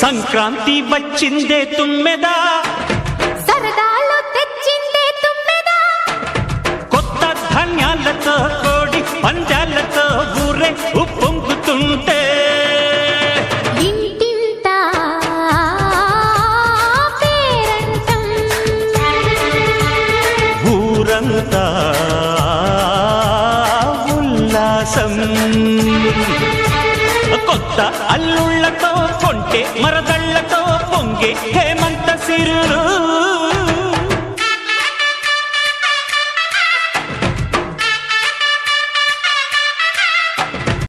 సంక్రాంతి వచ్చిందే తుమ్మెదా, సరదాలు తెచ్చిందే తుమ్మెదా, కొత్త ధాన్యాలతో కోడి పందాలతో ఊరే ఉప్పొంగుతుంటే ఇంటింత పేరంటం, ఊరంతా ఉల్లాసం. కొత్త అల్లుళ్ళతో కొంటే మరదళ్లతో పొంగే హేమంత సిరులు